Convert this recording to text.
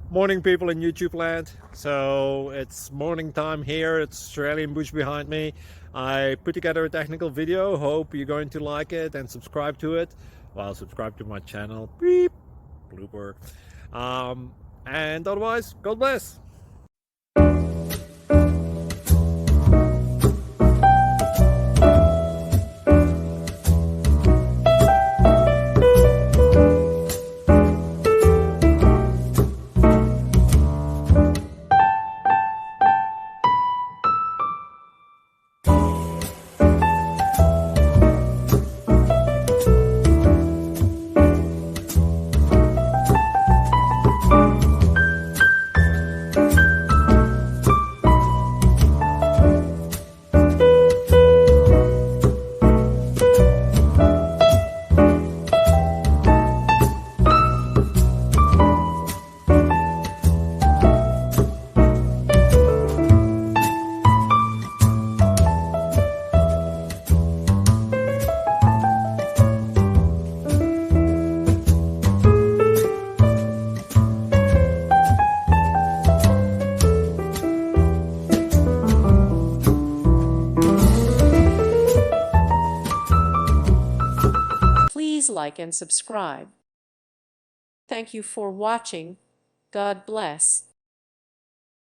Morning, people in YouTube land. So it's morning time here. It's Australian bush behind me. I put together a technical video. Hope you're going to like it and subscribe to it. Well, subscribe to my channel. Beep, blooper. And otherwise, God bless. Please like and subscribe. Thank you for watching. God bless.